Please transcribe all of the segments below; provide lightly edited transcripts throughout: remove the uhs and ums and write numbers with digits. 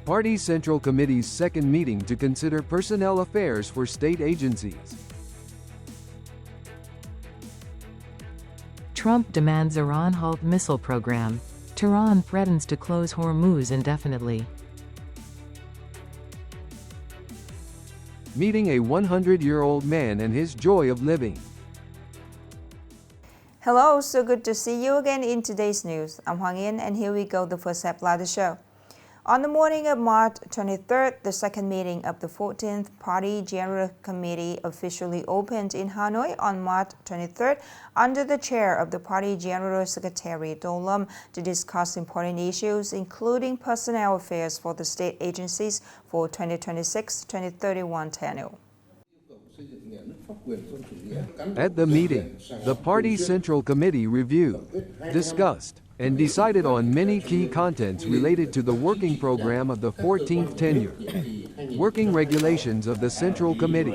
Party Central Committee's second meeting to consider personnel affairs for state agencies. Trump demands Iran halt missile program. Tehran threatens to close Hormuz indefinitely. Meeting a 100-year-old man and his joy of living. Hello, so good to see you again in today's news. I'm Hoàng Yên, and here we go, the first headline of the show. On the morning of March 23rd, the second meeting of the 14th Party General Committee officially opened in Hanoi on March 23rd under the chair of the Party General Secretary Do Lam to discuss important issues, including personnel affairs for the state agencies for 2026-2031 tenure. At the meeting, the Party Central Committee reviewed, discussed, and decided on many key contents related to the working program of the 14th tenure, working regulations of the Central Committee,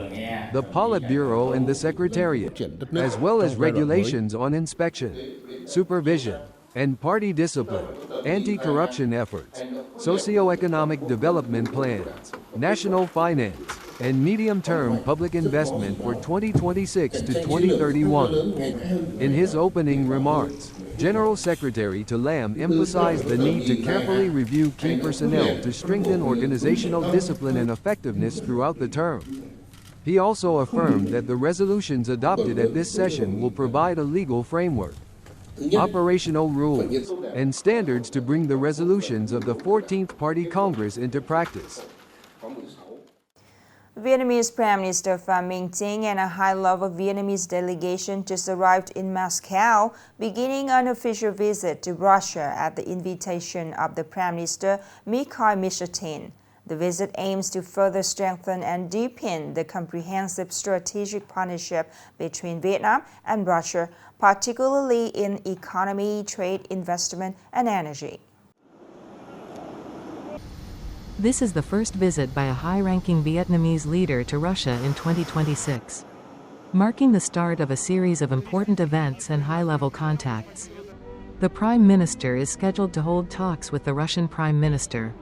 the Politburo and the Secretariat, as well as regulations on inspection, supervision, and party discipline, anti-corruption efforts, socio-economic development plans, national finance, and medium-term public investment for 2026 to 2031. In his opening remarks, General Secretary To Lam emphasized the need to carefully review key personnel to strengthen organizational discipline and effectiveness throughout the term. He also affirmed that the resolutions adopted at this session will provide a legal framework, operational rules, and standards to bring the resolutions of the 14th Party Congress into practice. Vietnamese Prime Minister Pham Minh Chinh and a high-level Vietnamese delegation just arrived in Moscow, beginning an official visit to Russia at the invitation of the Prime Minister Mikhail Mishustin. The visit aims to further strengthen and deepen the comprehensive strategic partnership between Vietnam and Russia, particularly in economy, trade, investment, and energy. This is the first visit by a high-ranking Vietnamese leader to Russia in 2026, marking the start of a series of important events and high-level contacts. The Prime Minister is scheduled to hold talks with the Russian Prime Minister,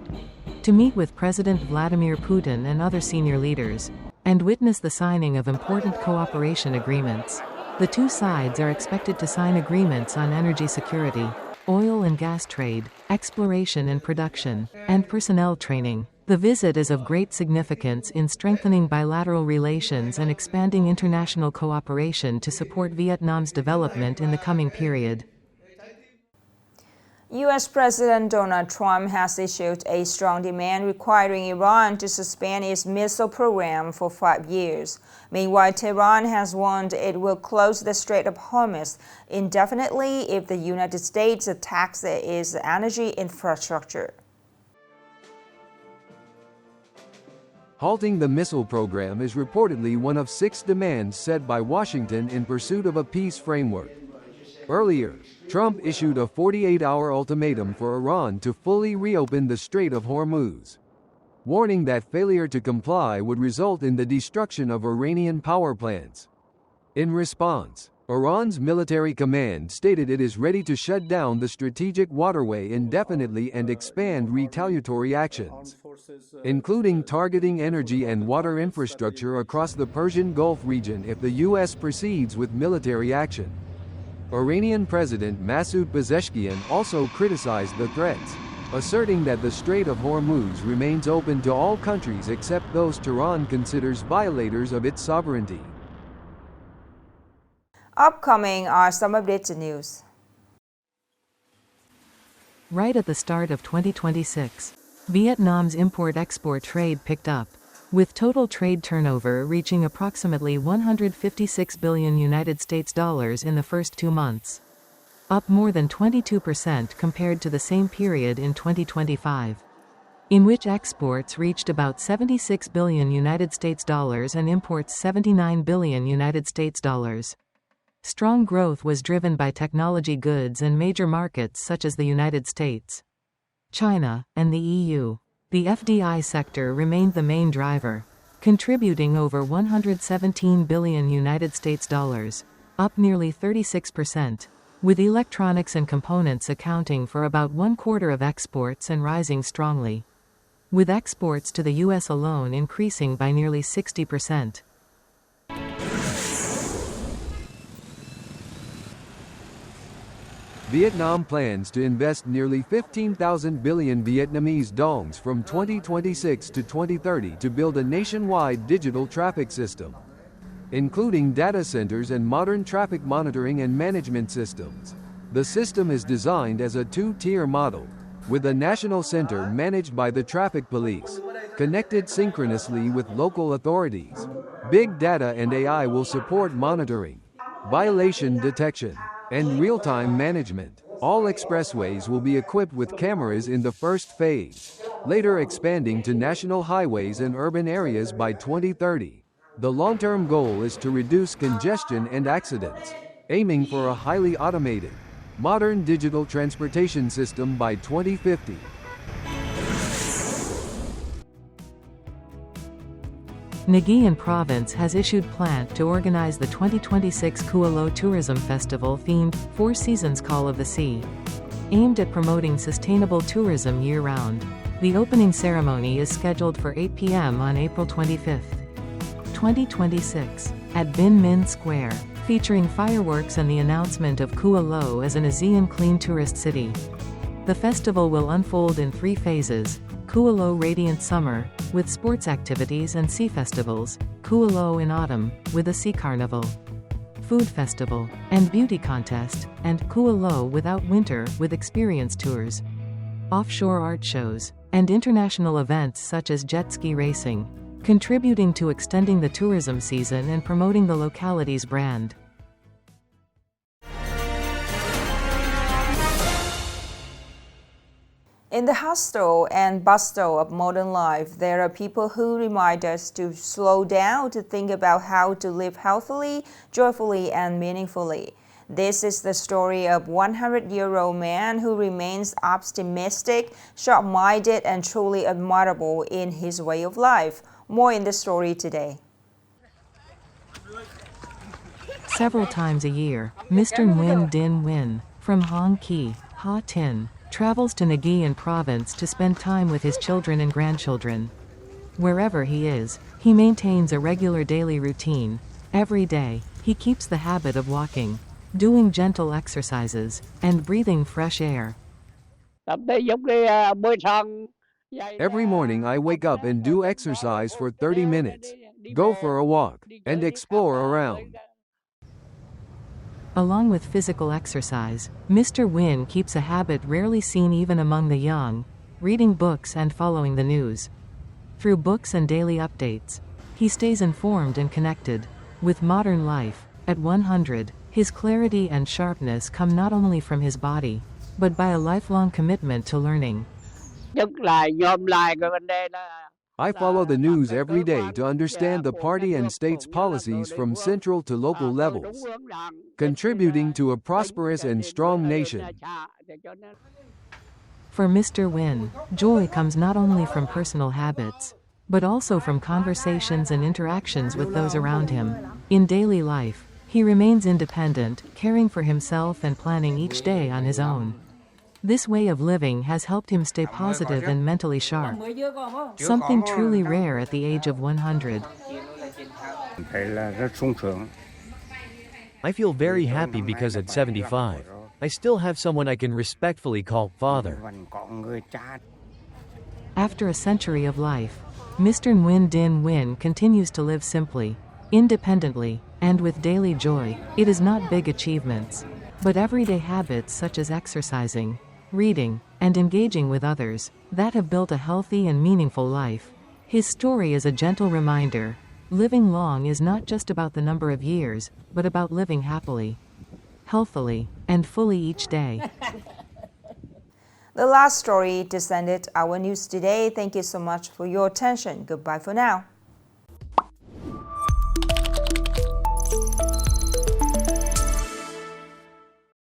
to meet with President Vladimir Putin and other senior leaders, and witness the signing of important cooperation agreements. The two sides are expected to sign agreements on energy security, oil and gas trade, exploration and production, and personnel training. The visit is of great significance in strengthening bilateral relations and expanding international cooperation to support Vietnam's development in the coming period. U.S. President Donald Trump has issued a strong demand requiring Iran to suspend its missile program for 5 years. Meanwhile, Tehran has warned it will close the Strait of Hormuz indefinitely if the United States attacks its energy infrastructure. Halting the missile program is reportedly one of 6 demands set by Washington in pursuit of a peace framework. Earlier, Trump issued a 48-hour ultimatum for Iran to fully reopen the Strait of Hormuz, warning that failure to comply would result in the destruction of Iranian power plants. In response, Iran's military command stated it is ready to shut down the strategic waterway indefinitely and expand retaliatory actions, including targeting energy and water infrastructure across the Persian Gulf region if the U.S. proceeds with military action. Iranian President Masoud Pezeshkian also criticized the threats, asserting that the Strait of Hormuz remains open to all countries except those Tehran considers violators of its sovereignty. Upcoming are some updated news. Right at the start of 2026, Vietnam's import-export trade picked up, with total trade turnover reaching approximately $156 billion in the first 2 months, up more than 22% compared to the same period in 2025, in which exports reached about $76 billion and imports $79 billion. Strong growth was driven by technology goods and major markets such as the United States, China, and the EU. The FDI sector remained the main driver, contributing over $117 billion, up nearly 36%, with electronics and components accounting for about 1/4 of exports and rising strongly. with exports to the U.S. alone increasing by nearly 60%. Vietnam plans to invest nearly 15,000 billion Vietnamese dongs from 2026 to 2030 to build a nationwide digital traffic system, including data centers and modern traffic monitoring and management systems. The system is designed as a two-tier model, with a national center managed by the traffic police, connected synchronously with local authorities. Big data and AI will support monitoring, violation detection, and real-time management. All expressways will be equipped with cameras in the first phase, later expanding to national highways and urban areas by 2030. The long-term goal is to reduce congestion and accidents, aiming for a highly automated, modern digital transportation system by 2050. Nghệ An Province has issued plan to organize the 2026 Kua Lo Tourism Festival themed Four Seasons Call of the Sea, aimed at promoting sustainable tourism year-round. The opening ceremony is scheduled for 8 p.m. on April 25, 2026, at Bin Minh Square, featuring fireworks and the announcement of Kua Lo as an ASEAN Clean Tourist City. The festival will unfold in 3 phases: Kua Lo Radiant Summer, with sports activities and sea festivals; Kua Lo in Autumn, with a sea carnival, food festival, and beauty contest; and Kua Lo Without Winter, with experience tours, offshore art shows, and international events such as jet ski racing, contributing to extending the tourism season and promoting the locality's brand. In the hustle and bustle of modern life, there are people who remind us to slow down, to think about how to live healthily, joyfully, and meaningfully. This is the story of a 100-year-old man who remains optimistic, sharp-minded, and truly admirable in his way of life. More in the story today. Several times a year, Mr. Nguyen Din Nguyen, from Hong Kee, Ha Tin, travels to Nghệ An Province to spend time with his children and grandchildren. Wherever he is, he maintains a regular daily routine. Every day, he keeps the habit of walking, doing gentle exercises, and breathing fresh air. Every morning I wake up and do exercise for 30 minutes, go for a walk, and explore around. Along with physical exercise, Mr. Nguyen keeps a habit rarely seen even among the young: reading books and following the news. Through books and daily updates, he stays informed and connected with modern life. At 100, his clarity and sharpness come not only from his body, but by a lifelong commitment to learning. I follow the news every day to understand the party and state's policies from central to local levels, contributing to a prosperous and strong nation. For Mr. Nguyen, joy comes not only from personal habits, but also from conversations and interactions with those around him. In daily life, he remains independent, caring for himself and planning each day on his own. This way of living has helped him stay positive and mentally sharp, something truly rare at the age of 100. I feel very happy because at 75, I still have someone I can respectfully call father. After a century of life, Mr. Nguyen Din Nguyen continues to live simply, independently, and with daily joy. It is not big achievements, but everyday habits such as exercising, reading, and engaging with others that have built a healthy and meaningful life. His story is a gentle reminder: living long is not just about the number of years, but about living happily, healthily, and fully each day. The last story descended our news today. Thank you so much for your attention. Goodbye for now.